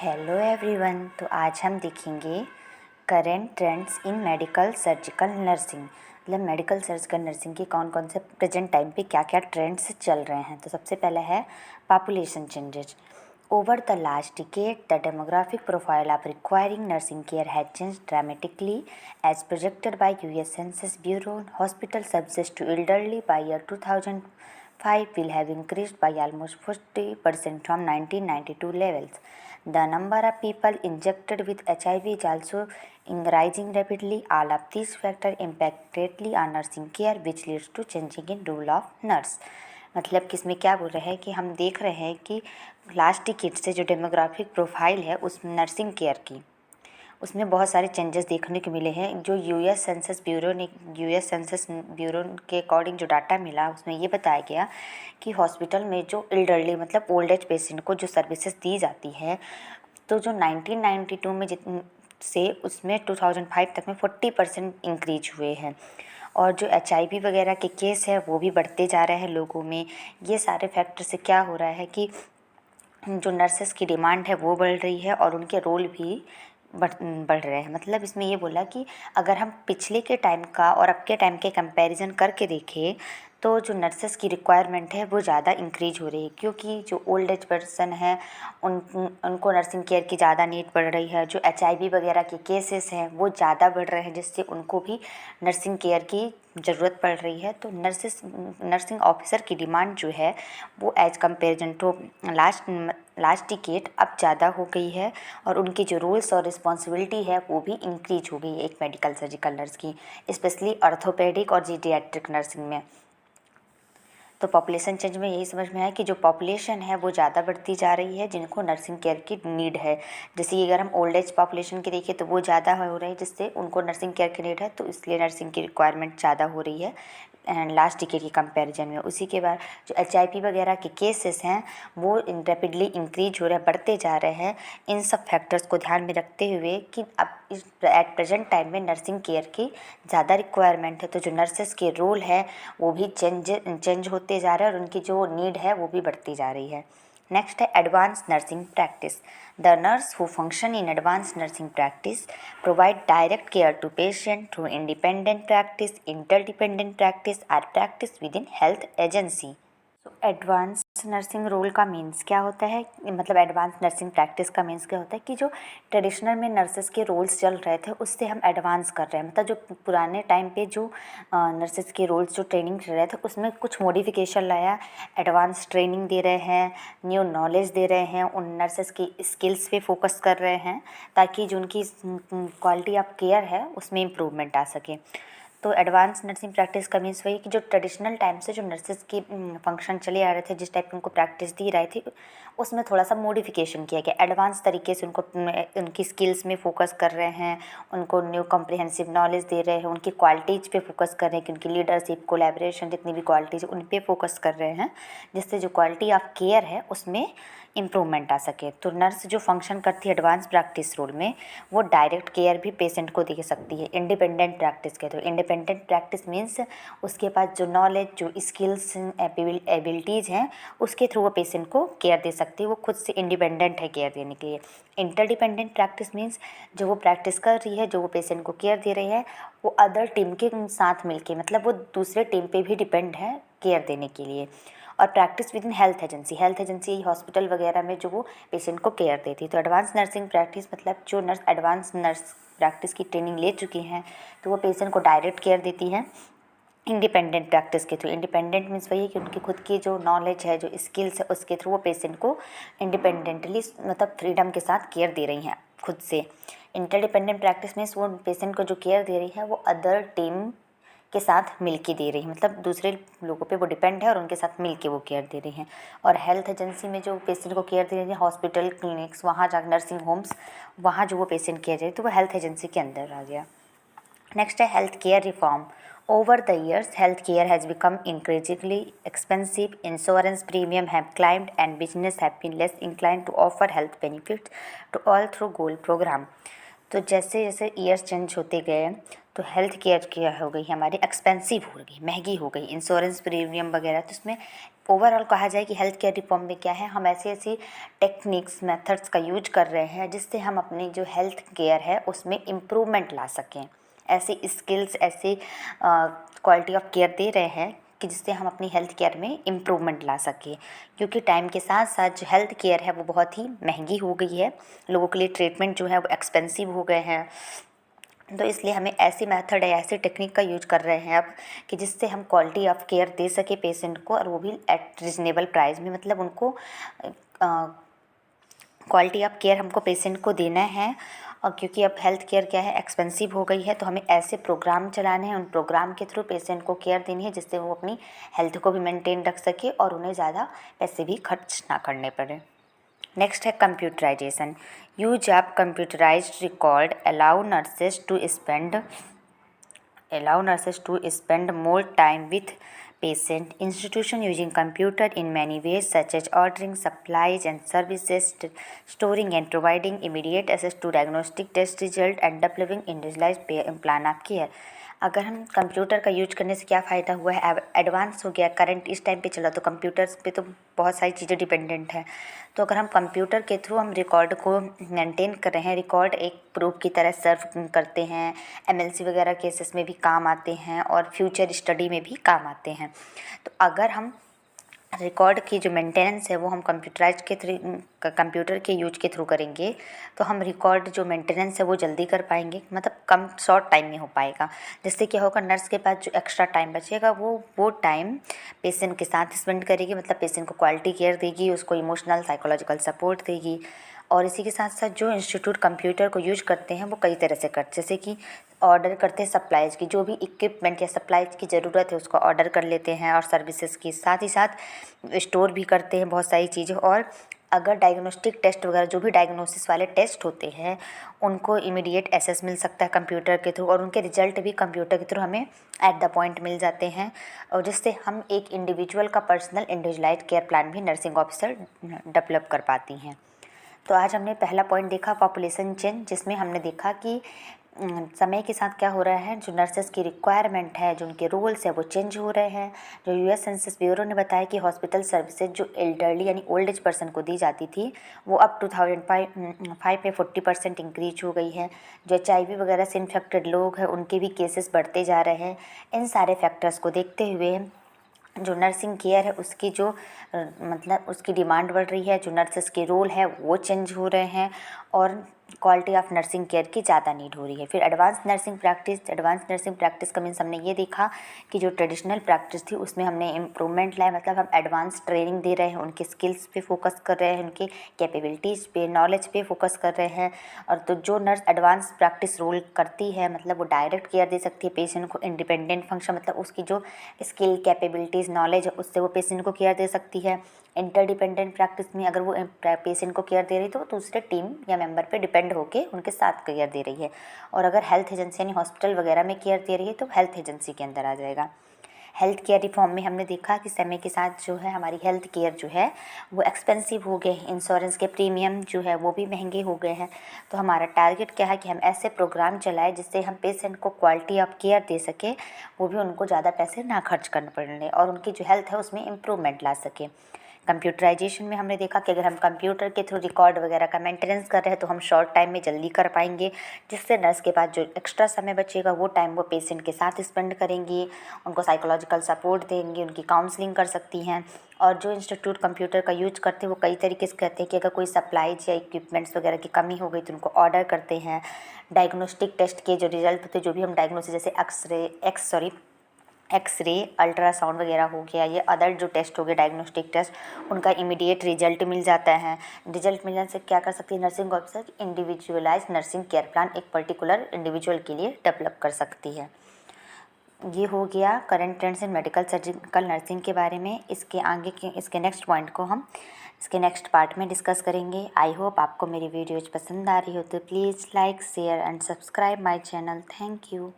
Hello everyone. तो आज हम देखेंगे current trends in medical surgical nursing. मतलब मेडिकल सर्जिकल नर्सिंग के कौन कौन से प्रेजेंट टाइम पे क्या क्या ट्रेंड्स चल रहे हैं। तो सबसे पहला है population changes. Over the last decade the demographic profile of requiring nursing care has change dramatically as projected by US census bureau. Hospital services to elderly by year 2005 will have increased by almost 40% from 1992 levels. The number of people injected with HIV is also rising rapidly. All of these factors impact greatly on nursing care, which leads to changing in role of nurse. मतलब कि इसमें क्या बोल रहे हैं कि हम देख रहे हैं कि लास्ट डिकेड से जो डेमोग्राफिक प्रोफाइल है उस नर्सिंग केयर की, उसमें बहुत सारे चेंजेस देखने को मिले हैं। जो यूएस सेंसस ब्यूरो के अकॉर्डिंग जो डाटा मिला उसमें ये बताया गया कि हॉस्पिटल में जो एल्डरली मतलब ओल्ड एज पेशेंट को जो सर्विसेज दी जाती है, तो जो 1992 में से उसमें 2005 तक में 40% इंक्रीज हुए हैं। और जो HIV वगैरह के केस है वो भी बढ़ते जा रहे हैं लोगों में। ये सारे फैक्टर से क्या हो रहा है कि जो नर्सेस की डिमांड है वो बढ़ रही है और उनके रोल भी बढ़ रहे हैं। मतलब इसमें ये बोला कि अगर हम पिछले के टाइम का और अब के टाइम के कंपैरिजन करके देखें तो जो नर्सेस की रिक्वायरमेंट है वो ज़्यादा इंक्रीज हो रही है, क्योंकि जो ओल्ड एज पर्सन है उनको नर्सिंग केयर की ज़्यादा नीड पड़ रही है। जो HIV वगैरह के केसेस हैं वो ज़्यादा बढ़ रहे हैं, जिससे उनको भी नर्सिंग केयर की ज़रूरत पड़ रही है। तो नर्सिंग ऑफिसर की डिमांड जो है वो as comparison to last decade अब ज़्यादा हो गई है और उनकी जो रूल्स और रिस्पॉन्सिबिलिटी है वो भी इंक्रीज हो गई है एक मेडिकल सर्जिकल नर्स की, स्पेशली ऑर्थोपेडिक और जीडियाट्रिक नर्सिंग में। तो पॉपुलेशन चेंज में यही समझ में आया कि जो पॉपुलेशन है वो ज़्यादा बढ़ती जा रही है जिनको नर्सिंग केयर की नीड है। जैसे कि अगर हम ओल्ड एज पॉपुलेशन की देखें तो वो ज़्यादा हो रही है, जिससे उनको नर्सिंग केयर की नीड है, तो इसलिए नर्सिंग की रिक्वायरमेंट ज़्यादा हो रही है लास्ट डिकेड के कंपैरिजन में। उसी के बाद जो HIV वगैरह के केसेस हैं वो रैपिडली इंक्रीज हो रहे हैं, बढ़ते जा रहे हैं। इन सब फैक्टर्स को ध्यान में रखते हुए कि अब इस एट प्रेजेंट टाइम में नर्सिंग केयर की ज़्यादा रिक्वायरमेंट है, तो जो नर्सेस के रोल है वो भी चेंज होते जा रहे हैं और उनकी जो नीड है वो भी बढ़ती जा रही है। नेक्स्ट है advance nursing practice. The nurse who function in advance nursing practice provide direct care to patient through independent practice, interdependent practice or practice within health agency. तो एडवांस नर्सिंग रोल का means क्या होता है, मतलब advance nursing practice का means क्या होता है कि जो ट्रेडिशनल में नर्सेस के रोल्स चल रहे थे उससे हम एडवांस कर रहे हैं। मतलब जो पुराने टाइम पे जो नर्सेस के रोल्स जो ट्रेनिंग चल रहे थे उसमें कुछ मॉडिफिकेशन लाया, एडवांस ट्रेनिंग दे रहे हैं, न्यू नॉलेज दे रहे हैं, उन नर्सेस की स्किल्स पे फोकस कर रहे हैं ताकि जो उनकी क्वालिटी ऑफ केयर है उसमें इम्प्रूवमेंट आ सके। तो एडवांस नर्सिंग प्रैक्टिस का मीन्स वही कि जो ट्रेडिशनल टाइम से जो नर्सेस की फंक्शन चले आ रहे थे, जिस टाइप की उनको प्रैक्टिस दी रही थी, उसमें थोड़ा सा मॉडिफिकेशन किया गया। एडवांस तरीके से उनको उनकी स्किल्स में फोकस कर रहे हैं, उनको न्यू कॉम्प्रिहेंसिव नॉलेज दे रहे हैं, उनकी क्वालिटीज़ पे फोकस कर रहे हैं कि उनकी लीडरशिप, कोलैबोरेशन, जितनी भी क्वालिटीज़ उन पे फोकस कर रहे हैं, जिससे जो क्वालिटी ऑफ केयर है उसमें इम्प्रूवमेंट आ सके। तो नर्स जो फंक्शन करती है एडवांस प्रैक्टिस रोल में वो डायरेक्ट केयर भी पेशेंट को दे सकती है। इंडिपेंडेंट प्रैक्टिस कहते हो। इंडिपेंडेंट प्रैक्टिस मीन्स उसके पास जो नॉलेज, जो स्किल्स, एबिलिटीज़ हैं उसके थ्रू वो पेशेंट को केयर दे सकती है, वो खुद से इंडिपेंडेंट है केयर देने के लिए। इंटरडिपेंडेंट प्रैक्टिस मीन्स जो वो प्रैक्टिस कर रही है, जो वो पेशेंट को केयर दे रही है, वो अदर टीम के साथ मिलके, मतलब वो दूसरे टीम पे भी डिपेंड है केयर देने के लिए। और practice within health agency hospital वगैरह में जो वो पेशेंट को केयर देती है। तो एडवांस नर्सिंग प्रैक्टिस मतलब जो नर्स एडवांस नर्स प्रैक्टिस की ट्रेनिंग ले चुकी हैं तो वो पेशेंट को डायरेक्ट केयर देती हैं इंडिपेंडेंट प्रैक्टिस के थ्रू। इंडिपेंडेंट मीन्स वही है कि उनकी खुद की जो नॉलेज है, जो स्किल्स है, उसके थ्रू वो पेशेंट को इंडिपेंडेंटली मतलब फ्रीडम के साथ केयर दे रही हैं खुद से। इंटरडिपेंडेंट प्रैक्टिस मीन्स वो पेशेंट को जो केयर दे रही है वो अदर टीम के साथ मिलके दे रही है, मतलब दूसरे लोगों पे वो डिपेंड है और उनके साथ मिलके वो केयर दे रही हैं। और हेल्थ एजेंसी में जो पेशेंट को केयर दे रही है, हॉस्पिटल, क्लिनिक्स, वहाँ जा नर्सिंग होम्स, वहाँ जो वो पेशेंट केयर दे रही है तो वो हेल्थ एजेंसी के अंदर आ गया। नेक्स्ट है health care reform. Over the years, healthcare has become increasingly expensive. Insurance premium have climbed, and business have been less inclined to offer health benefits to all through gold program. तो जैसे जैसे years change होते गए तो health care क्या हो गई, हमारी एक्सपेंसिव हो गई, महंगी हो गई। इंश्योरेंस प्रीमियम वगैरह तो उसमें ओवरऑल कहा जाए कि हेल्थ केयर रिफॉर्म में क्या है, हम ऐसी टेक्निक्स मेथड्स का यूज कर रहे हैं जिससे हम अपनी जो हेल्थ केयर है उसमें इम्प्रूवमेंट ला सकें। ऐसी स्किल्स, ऐसी क्वालिटी ऑफ केयर दे रहे हैं कि जिससे हम अपनी हेल्थ केयर में इम्प्रूवमेंट ला सकें, क्योंकि टाइम के साथ साथ जो हेल्थ केयर है वो बहुत ही महंगी हो गई है, लोगों के लिए ट्रीटमेंट जो है वो एक्सपेंसिव हो गए हैं। तो इसलिए हमें ऐसी मेथड है, ऐसी टेक्निक का यूज कर रहे हैं अब कि जिससे हम क्वालिटी ऑफ केयर दे सके पेशेंट को, और वो भी एट रिजनेबल प्राइस में। मतलब उनको क्वालिटी ऑफ केयर हमको पेशेंट को देना है। और क्योंकि अब हेल्थ केयर क्या है, एक्सपेंसिव हो गई है, तो हमें ऐसे प्रोग्राम चलाने हैं, उन प्रोग्राम के थ्रू पेशेंट को केयर देनी है जिससे वो अपनी हेल्थ को भी मेंटेन रख सके और उन्हें ज़्यादा पैसे भी खर्च ना करने पड़े। नेक्स्ट है computerization. Use of computerized record allow nurses to spend more time with patient. Institution using computer in many ways such as ordering supplies and services, storing and providing immediate access to diagnostic test result and developing individualized plan of care. अगर हम computer का use करने से क्या फ़ायदा हुआ है, advance हो गया करंट इस टाइम पे चला, तो कंप्यूटर्स पे तो बहुत सारी चीज़ें डिपेंडेंट है। तो अगर हम कंप्यूटर के थ्रू हम रिकॉर्ड को मेंटेन कर रहे हैं, रिकॉर्ड एक प्रूफ की तरह सर्व करते हैं, एमएलसी वगैरह केसेस में भी काम आते हैं और फ्यूचर स्टडी में भी काम आते हैं। तो अगर हम रिकॉर्ड की जो मेंटेनेंस है वो हम कंप्यूटराइज के थ्रू, कंप्यूटर के यूज के थ्रू करेंगे, तो हम रिकॉर्ड जो मेंटेनेंस है वो जल्दी कर पाएंगे, मतलब कम शॉर्ट टाइम में हो पाएगा। जिससे क्या होगा, नर्स के पास जो एक्स्ट्रा टाइम बचेगा वो टाइम पेशेंट के साथ स्पेंड करेगी, मतलब पेशेंट को क्वालिटी केयर देगी, उसको इमोशनल साइकोलॉजिकल सपोर्ट देगी। और इसी के साथ साथ जो इंस्टीट्यूट कंप्यूटर को यूज करते हैं वो कई तरह से करते, जैसे कि ऑर्डर करते हैं सप्लाईज़ की, जो भी इक्विपमेंट या सप्लाईज़ की ज़रूरत है उसको ऑर्डर कर लेते हैं, और सर्विसेज की साथ ही साथ स्टोर भी करते हैं बहुत सारी चीज़ें। और अगर डायग्नोस्टिक टेस्ट वगैरह जो भी डायग्नोसिस वाले टेस्ट होते हैं उनको इमीडिएट एक्सेस मिल सकता है कंप्यूटर के थ्रू, और उनके रिजल्ट भी कंप्यूटर के थ्रू हमें एट द पॉइंट मिल जाते हैं, और जिससे हम एक इंडिविजुअल का पर्सनल इंडिविजुअलाइज्ड केयर प्लान भी नर्सिंग ऑफिसर डेवलप कर पाती हैं। तो आज हमने पहला पॉइंट देखा पॉपुलेशन चेंज, जिसमें हमने देखा कि समय के साथ क्या हो रहा है, जो नर्सेस की रिक्वायरमेंट है, जो उनके रोल्स है वो चेंज हो रहे हैं। जो यूएस सेंसस ब्यूरो ने बताया कि हॉस्पिटल सर्विसेज जो एल्डरली यानी ओल्ड एज पर्सन को दी जाती थी वो अब 2005 में 40% इंक्रीज हो गई है। जो HIV वगैरह से इन्फेक्टेड लोग हैं उनके भी केसेस बढ़ते जा रहे हैं। इन सारे फैक्टर्स को देखते हुए जो नर्सिंग केयर है उसकी जो मतलब उसकी डिमांड बढ़ रही है, जो नर्सेस के रोल है वो चेंज हो रहे हैं, और क्वालिटी ऑफ नर्सिंग केयर की ज़्यादा नीड हो रही है। फिर एडवांस नर्सिंग प्रैक्टिस का मीन्स हमने ये देखा कि जो ट्रेडिशनल प्रैक्टिस थी उसमें हमने इम्प्रूवमेंट लाया, मतलब हम एडवांस ट्रेनिंग दे रहे हैं, उनके स्किल्स पे फोकस कर रहे हैं, उनके कैपेबिलिटीज़ पे, नॉलेज पे फोकस कर रहे हैं। और तो जो नर्स एडवांस प्रैक्टिस रोल करती है, मतलब वो डायरेक्ट केयर दे सकती है पेशेंट को, इंडिपेंडेंट फंक्शन, मतलब उसकी जो स्किल, कैपेबिलिटीज़, नॉलेज है उससे वो पेशेंट को केयर दे सकती है। इंटरडिपेंडेंट प्रैक्टिस में अगर वो पेशेंट को केयर दे रही है तो वो दूसरे टीम या मेंबर पे डिपेंड होके उनके साथ केयर दे रही है। और अगर हेल्थ एजेंसी यानी हॉस्पिटल वगैरह में केयर दे रही है तो हेल्थ एजेंसी के अंदर आ जाएगा। हेल्थ केयर रिफॉर्म में हमने देखा कि समय के साथ जो है हमारी हेल्थ केयर जो है वो एक्सपेंसिव हो गए, इंश्योरेंस के प्रीमियम जो है वो भी महंगे हो गए हैं। तो हमारा टारगेट क्या है कि हम ऐसे प्रोग्राम चलाएं जिससे हम पेशेंट को क्वालिटी ऑफ केयर दे सके, वो भी उनको ज़्यादा पैसे ना खर्च करने पड़ने, और उनकी जो हेल्थ है उसमें इम्प्रूवमेंट ला सके। कंप्यूटराइजेशन में हमने देखा कि अगर हम कंप्यूटर के थ्रू रिकॉर्ड वगैरह का मेंटेनेंस कर रहे हैं तो हम शॉर्ट टाइम में जल्दी कर पाएंगे, जिससे नर्स के पास जो एक्स्ट्रा समय बचेगा वो टाइम वो पेशेंट के साथ स्पेंड करेंगी, उनको साइकोलॉजिकल सपोर्ट देंगी, उनकी काउंसलिंग कर सकती हैं। और जो इंस्टीट्यूट कंप्यूटर का यूज करते हैं वो कई तरीके से कहते हैं कि अगर कोई सप्लाईज या इक्विपमेंट्स वगैरह की कमी हो गई तो उनको ऑर्डर करते हैं। डायग्नोस्टिक टेस्ट के जो रिजल्ट होते हैं, जो भी हम डायग्नोसिस जैसे एक्सरे, अल्ट्रासाउंड वगैरह हो गया, ये अदर जो टेस्ट हो गए डायग्नोस्टिक टेस्ट, उनका इमीडिएट रिजल्ट मिल जाता है। रिजल्ट मिलने से क्या कर सकती है nursing officer, individualised nursing care plan एक पर्टिकुलर इंडिविजुअल के लिए डेवलप कर सकती है। ये हो गया current trends in medical surgical nursing के बारे में। इसके नेक्स्ट पॉइंट को हम इसके नेक्स्ट पार्ट में डिस्कस करेंगे। आई होप आपको मेरी वीडियोज पसंद आ रही हो तो please like, share and subscribe my channel. Thank you.